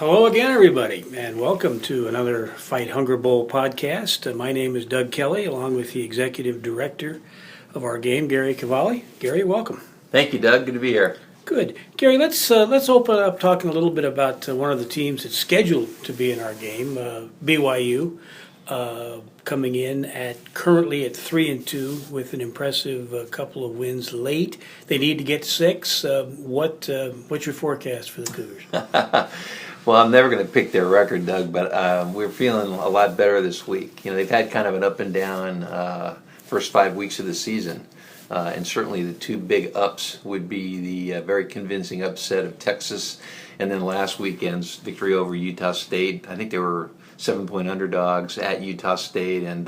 Hello again, everybody, and welcome to another Fight Hunger Bowl podcast. My name is Doug Kelly, along with the executive director of our game, Gary Cavalli. Gary, welcome. Thank you, Doug. Good to be here. Good. Gary, let's open up talking a little bit about one of the teams that's scheduled to be in our game, BYU, coming in currently at 3-2 with an impressive couple of wins late. They need to get 6. What's your forecast for the Cougars? Well, I'm never going to pick their record, Doug, but we're feeling a lot better this week. They've had kind of an up and down first 5 weeks of the season. And certainly the two big ups would be the very convincing upset of Texas and then last weekend's victory over Utah State. I think they were 7-point underdogs at Utah State, and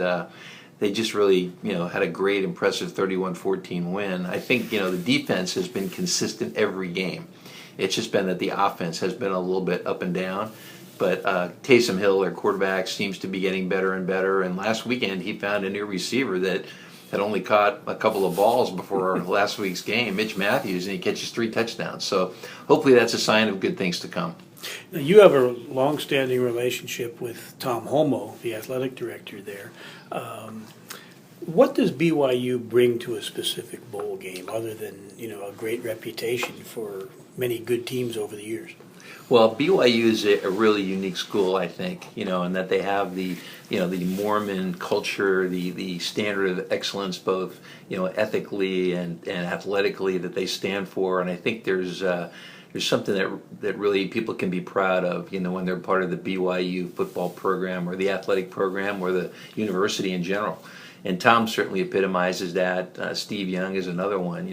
they just really had a great, impressive 31-14 win. I think the defense has been consistent every game. It's just been that the offense has been a little bit up and down. But Taysom Hill, their quarterback, seems to be getting better and better. And last weekend he found a new receiver that had only caught a couple of balls before last week's game, Mitch Matthews, and he catches 3 touchdowns. So hopefully that's a sign of good things to come. Now, you have a long-standing relationship with Tom Holmoe, the athletic director there. What does BYU bring to a specific bowl game other than a great reputation for many good teams over the years? Well, BYU is a really unique school, I think, in that they have the Mormon culture, the standard of excellence, both ethically and athletically, that they stand for, and I think there's something that really people can be proud of, when they're part of the BYU football program or the athletic program or the university in general. And Tom certainly epitomizes that. Steve Young is another one.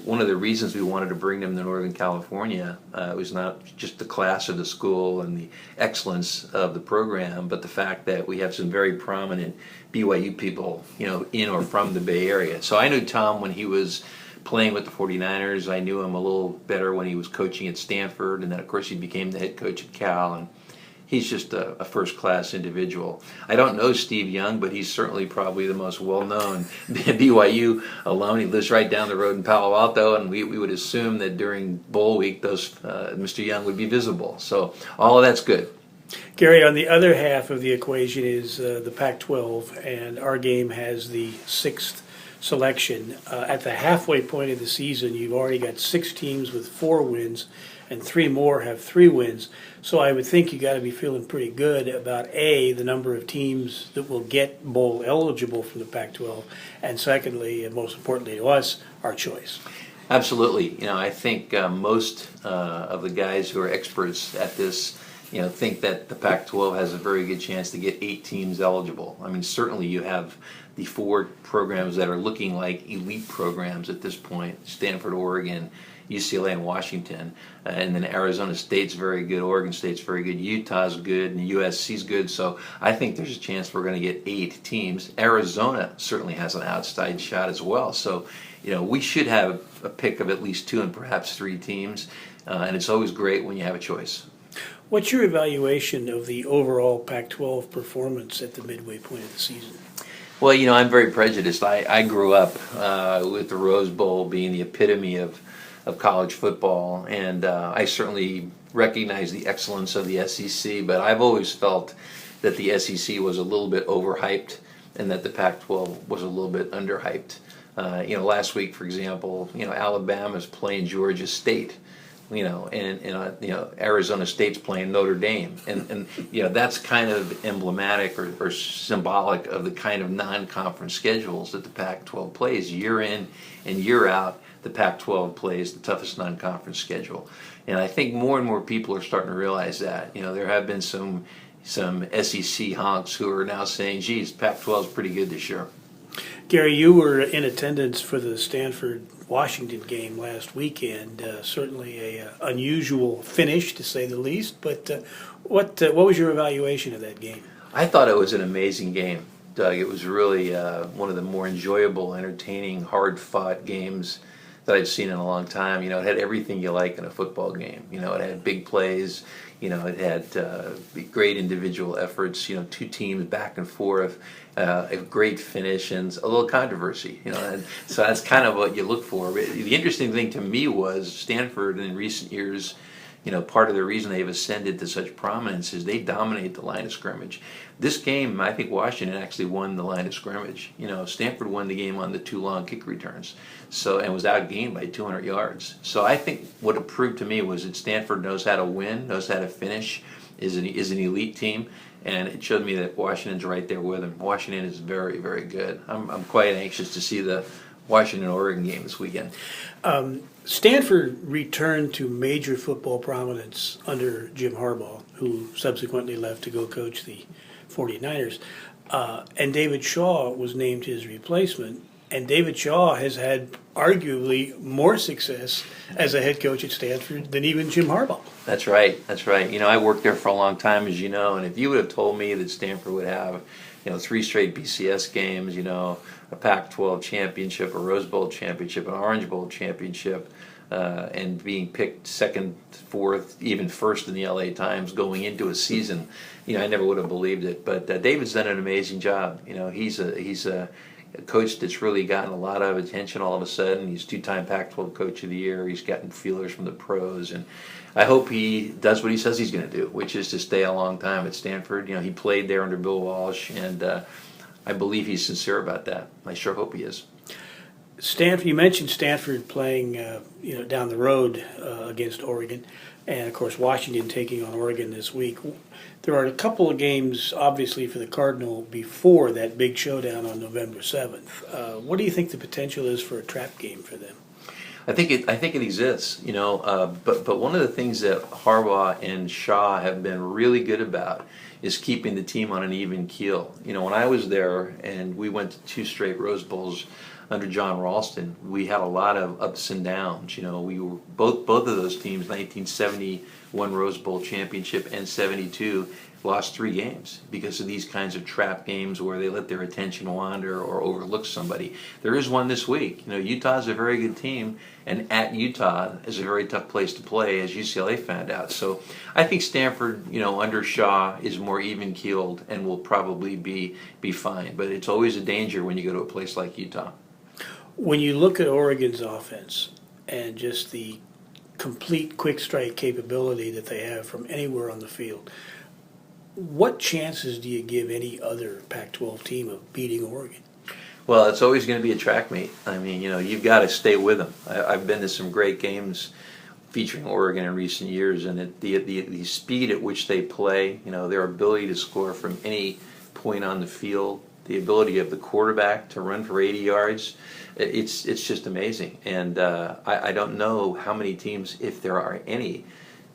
One of the reasons we wanted to bring them to Northern California was not just the class of the school and the excellence of the program, but the fact that we have some very prominent BYU people, in or from the Bay Area. So I knew Tom when he was playing with the 49ers. I knew him a little better when he was coaching at Stanford, and then of course he became the head coach at Cal. And he's just a first-class individual. I don't know Steve Young, but he's certainly probably the most well-known BYU alum. He lives right down the road in Palo Alto, and we would assume that during bowl week, Mr. Young would be visible. So all of that's good. Gary, on the other half of the equation is the Pac-12, and our game has the 6th selection. At the halfway point of the season, you've already got 6 teams with 4 wins, and 3 more have 3 wins. So I would think you got to be feeling pretty good about the number of teams that will get bowl eligible from the Pac-12, and secondly, and most importantly to us, our choice. Absolutely. I think most of the guys who are experts at this, think that the Pac-12 has a very good chance to get 8 teams eligible. I mean, certainly you have the 4 programs that are looking like elite programs at this point: Stanford, Oregon, UCLA, and Washington, and then Arizona State's very good, Oregon State's very good, Utah's good, and USC's good. So I think there's a chance we're going to get 8 teams. Arizona certainly has an outside shot as well. So we should have a pick of at least 2 and perhaps 3 teams, and it's always great when you have a choice. What's your evaluation of the overall Pac-12 performance at the midway point of the season? Well, I'm very prejudiced. I grew up with the Rose Bowl being the epitome of college football, and I certainly recognize the excellence of the SEC, but I've always felt that the SEC was a little bit overhyped and that the Pac-12 was a little bit underhyped. Last week, for example, Alabama's playing Georgia State, and Arizona State's playing Notre Dame, and that's kind of emblematic or symbolic of the kind of non-conference schedules that the Pac-12 plays year in and year out. The Pac-12 plays the toughest non-conference schedule, and I think more and more people are starting to realize that. There have been some SEC honks who are now saying, "Geez, Pac-12 is pretty good this year." Gary, you were in attendance for the Stanford-Washington game last weekend. Certainly a unusual finish, to say the least. But what was your evaluation of that game? I thought it was an amazing game, Doug. It was really one of the more enjoyable, entertaining, hard-fought games that I'd seen in a long time. It had everything you like in a football game. It had big plays. It had great individual efforts. 2 teams back and forth, a great finish, and a little controversy. And so that's kind of what you look for. The interesting thing to me was Stanford in recent years part of the reason they've ascended to such prominence is they dominate the line of scrimmage. This game, I think Washington actually won the line of scrimmage. Stanford won the game on the 2 long kick returns, and was outgained by 200 yards. So I think what it proved to me was that Stanford knows how to win, knows how to finish, is an elite team, and it showed me that Washington's right there with them. Washington is very, very good. I'm quite anxious to see the Washington-Oregon game this weekend. Stanford returned to major football prominence under Jim Harbaugh, who subsequently left to go coach the 49ers. And David Shaw was named his replacement. And David Shaw has had arguably more success as a head coach at Stanford than even Jim Harbaugh. That's right. That's right. I worked there for a long time, as you know, and if you would have told me that Stanford would have, 3 straight BCS games, a Pac-12 championship, a Rose Bowl championship, an Orange Bowl championship, and being picked second, fourth, even first in the LA Times going into a season, I never would have believed it. But David's done an amazing job. He's a coach that's really gotten a lot of attention all of a sudden. He's 2-time Pac-12 Coach of the Year. He's gotten feelers from the pros, and I hope he does what he says he's going to do, which is to stay a long time at Stanford. He played there under Bill Walsh, and I believe he's sincere about that. I sure hope he is. Stanford, you mentioned Stanford playing, down the road against Oregon, and of course Washington taking on Oregon this week. There are a couple of games, obviously, for the Cardinal before that big showdown on November 7th. What do you think the potential is for a trap game for them? I think it exists, but one of the things that Harbaugh and Shaw have been really good about is keeping the team on an even keel. When I was there and we went to 2 straight Rose Bowls under John Ralston, we had a lot of ups and downs. We were both of those teams, 1971 Rose Bowl championship and 72, lost 3 games because of these kinds of trap games where they let their attention wander or overlook somebody. There is one this week. Utah's a very good team, and at Utah is a very tough place to play, as UCLA found out. So I think Stanford, under Shaw, is more even-keeled and will probably be fine. But it's always a danger when you go to a place like Utah. When you look at Oregon's offense and just the complete quick strike capability that they have from anywhere on the field, what chances do you give any other Pac-12 team of beating Oregon? Well, it's always going to be a track meet. You've got to stay with them. I've been to some great games featuring Oregon in recent years, and the speed at which they play, their ability to score from any point on the field, the ability of the quarterback to run for 80 yards, it's just amazing. And I don't know how many teams, if there are any,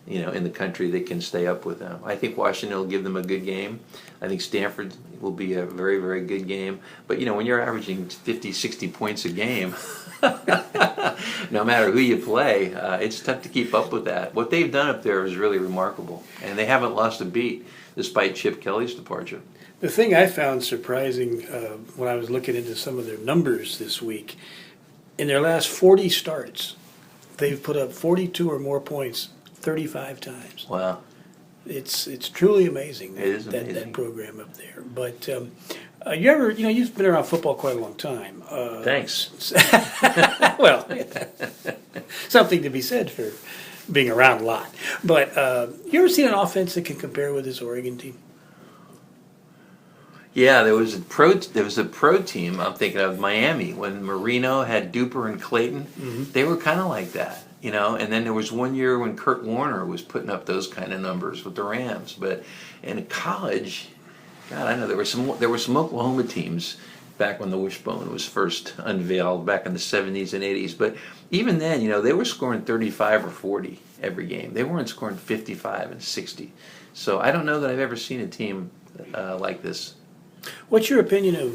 in the country that can stay up with them. I think Washington will give them a good game. I think Stanford will be a very, very good game. But, when you're averaging 50, 60 points a game, no matter who you play, it's tough to keep up with that. What they've done up there is really remarkable. And they haven't lost a beat despite Chip Kelly's departure. The thing I found surprising when I was looking into some of their numbers this week, in their last 40 starts, they've put up 42 or more points 35 times. Wow. It's truly amazing. It is amazing. That program up there. But you've been around football quite a long time. Thanks. Well, something to be said for being around a lot. But you ever seen an offense that can compare with this Oregon team? Yeah, there was a pro team. I'm thinking of Miami when Marino had Duper and Clayton. Mm-hmm. They were kind of like that, And then there was one year when Kurt Warner was putting up those kind of numbers with the Rams. But in college, God, I know there were some Oklahoma teams back when the wishbone was first unveiled back in the 70s and 80s. But even then, they were scoring 35 or 40 every game. They weren't scoring 55 and 60. So I don't know that I've ever seen a team like this. What's your opinion of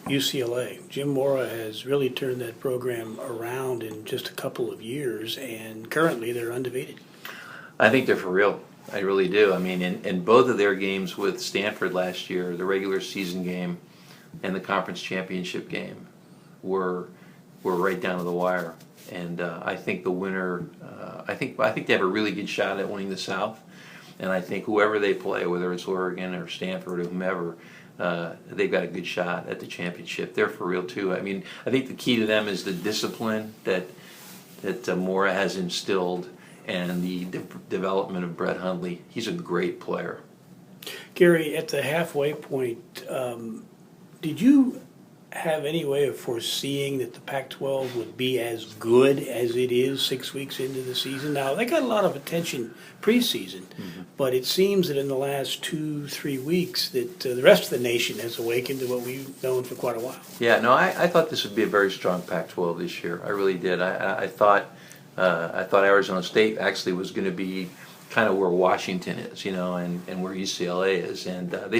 UCLA? Jim Mora has really turned that program around in just a couple of years, and currently they're undefeated. I think they're for real. I really do. In both of their games with Stanford last year, the regular season game and the conference championship game were right down to the wire. And I think the winner, I think they have a really good shot at winning the South. And I think whoever they play, whether it's Oregon or Stanford or whomever, they've got a good shot at the championship. They're for real too. I think the key to them is the discipline that Mora has instilled, and the development of Brett Hundley. He's a great player. Gary, at the halfway point, did you have any way of foreseeing that the Pac-12 would be as good as it is 6 weeks into the season? Now, they got a lot of attention preseason, but it seems that in the last 2-3 weeks that the rest of the nation has awakened to what we've known for quite a while. Yeah, no, I thought this would be a very strong Pac-12 this year. I really did. I thought Arizona State actually was going to be kind of where Washington is, and where UCLA is, and they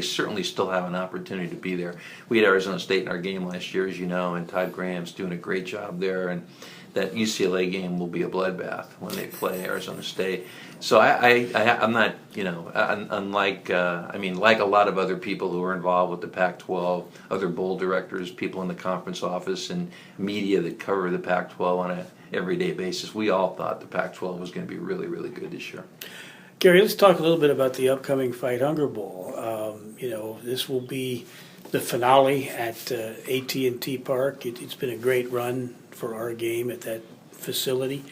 certainly still have an opportunity to be there. We had Arizona State in our game last year, as you know, and Todd Graham's doing a great job there, and that UCLA game will be a bloodbath when they play Arizona State. So I'm not, unlike, like a lot of other people who are involved with the Pac-12, other bowl directors, people in the conference office, and media that cover the Pac-12 on a everyday basis, we all thought the Pac-12 was going to be really, really good this year. Gary, let's talk a little bit about the upcoming Fight Hunger Bowl. This will be the finale at AT&T Park. It's been a great run for our game at that facility.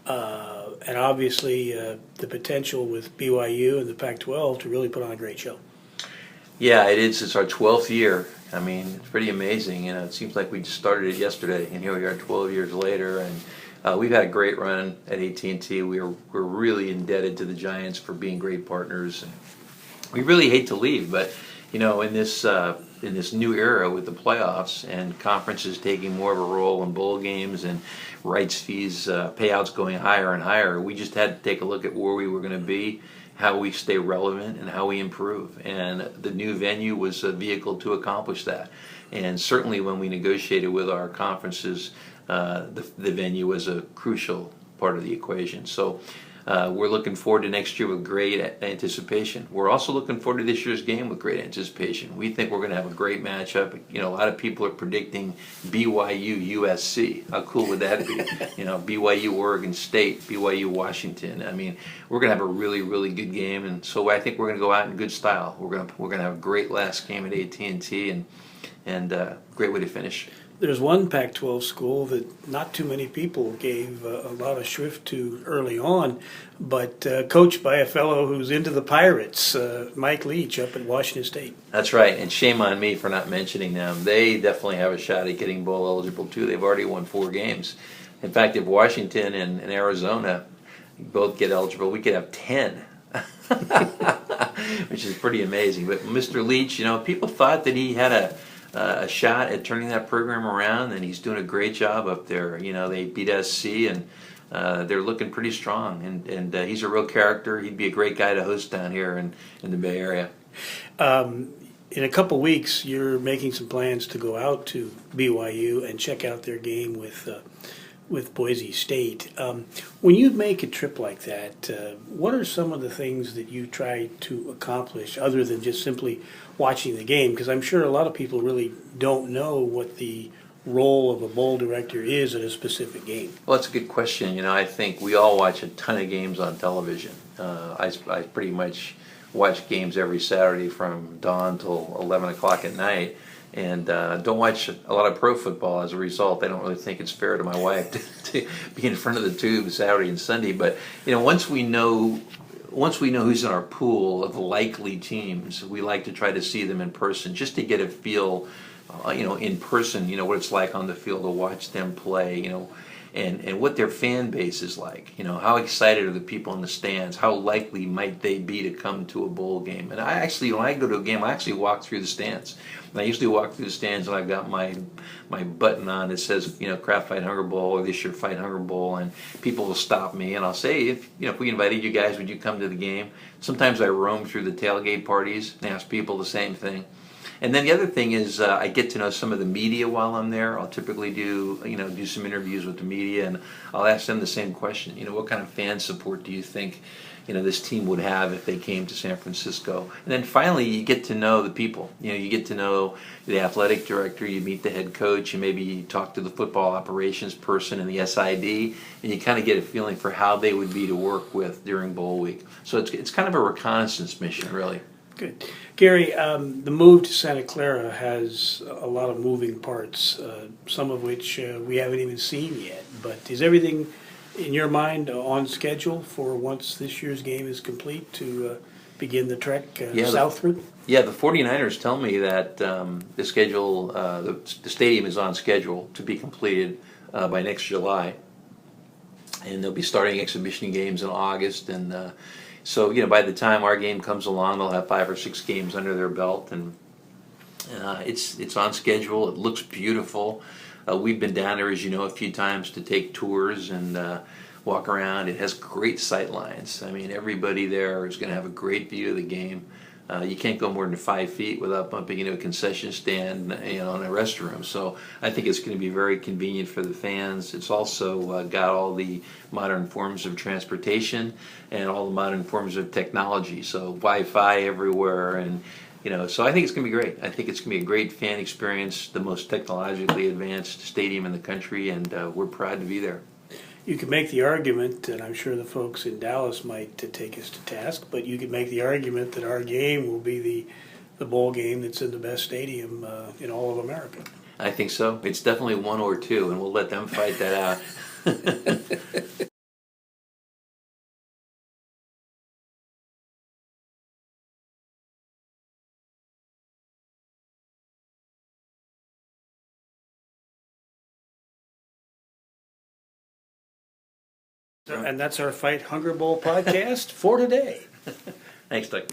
And obviously the potential with BYU and the Pac-12 to really put on a great show. Yeah, it is. It's our 12th year. I mean, it's pretty amazing. It seems like we just started it yesterday, and here we are 12 years later. And we've had a great run at AT&T. We're really indebted to the Giants for being great partners. And we really hate to leave, but in this new era with the playoffs and conferences taking more of a role in bowl games and rights fees, payouts going higher and higher, we just had to take a look at where we were going to be, how we stay relevant, and how we improve. And the new venue was a vehicle to accomplish that. And certainly when we negotiated with our conferences, the venue was a crucial part of the equation. So we're looking forward to next year with great anticipation. We're also looking forward to this year's game with great anticipation. We think we're going to have a great matchup. A lot of people are predicting BYU USC. How cool would that be? BYU Oregon State, BYU Washington. I mean, we're going to have a really, really good game, and so I think we're going to go out in good style. We're going to have a great last game at AT&T, and great way to finish. There's one Pac-12 school that not too many people gave a lot of shrift to early on, but coached by a fellow who's into the Pirates, Mike Leach up at Washington State. That's right, and shame on me for not mentioning them. They definitely have a shot at getting bowl eligible too. They've already won 4 games. In fact, if Washington and Arizona both get eligible, we could have 10. Which is pretty amazing. But Mr. Leach, people thought that he had a shot at turning that program around, and he's doing a great job up there. They beat SC, and they're looking pretty strong. And he's a real character. He'd be a great guy to host down here in the Bay Area. In a couple weeks, you're making some plans to go out to BYU and check out their game with Boise State. When you make a trip like that, what are some of the things that you try to accomplish other than just simply watching the game? Because I'm sure a lot of people really don't know what the role of a bowl director is at a specific game. Well, that's a good question. I think we all watch a ton of games on television. I pretty much watch games every Saturday from dawn till 11 o'clock at night. And don't watch a lot of pro football as a result. I don't really think it's fair to my wife to be in front of the tube Saturday and Sunday. But once we know who's in our pool of likely teams, we like to try to see them in person just to get a feel, in person, what it's like on the field to watch them play, and what their fan base is like. How excited are the people in the stands? How likely might they be to come to a bowl game? And I actually, when I go to a game, I actually walk through the stands. And I usually walk through the stands and I've got my button on that says, Kraft Fight Hunger Bowl or this year Fight Hunger Bowl, and people will stop me and I'll say, if we invited you guys, would you come to the game? Sometimes I roam through the tailgate parties and ask people the same thing. And then the other thing is I get to know some of the media while I'm there. I'll typically do some interviews with the media, and I'll ask them the same question. What kind of fan support do you think this team would have if they came to San Francisco? And then finally, you get to know the people. You get to know the athletic director. You meet the head coach. You maybe talk to the football operations person and the SID, and you kind of get a feeling for how they would be to work with during bowl week. So it's kind of a reconnaissance mission, really. Good. Gary, the move to Santa Clara has a lot of moving parts, some of which we haven't even seen yet. But is everything in your mind, on schedule for once this year's game is complete to begin the trek Yeah, southward? Yeah, the 49ers tell me that the schedule, the stadium is on schedule to be completed by next July, and they'll be starting exhibition games in August, and so by the time our game comes along, they'll have 5 or 6 games under their belt, and it's on schedule. It looks beautiful. We've been down there, as you know, a few times to take tours and walk around. It has great sight lines. I mean, everybody there is going to have a great view of the game. You can't go more than 5 feet without bumping into a concession stand, in a restroom. So I think it's going to be very convenient for the fans. It's also got all the modern forms of transportation and all the modern forms of technology. So Wi-Fi everywhere, and so I think it's going to be great. I think it's going to be a great fan experience, the most technologically advanced stadium in the country, and we're proud to be there. You could make the argument, and I'm sure the folks in Dallas might take us to task, but you could make the argument that our game will be the bowl game that's in the best stadium in all of America. I think so. It's definitely 1 or 2, and we'll let them fight that out. And that's our Fight Hunger Bowl podcast for today. Thanks, Doug.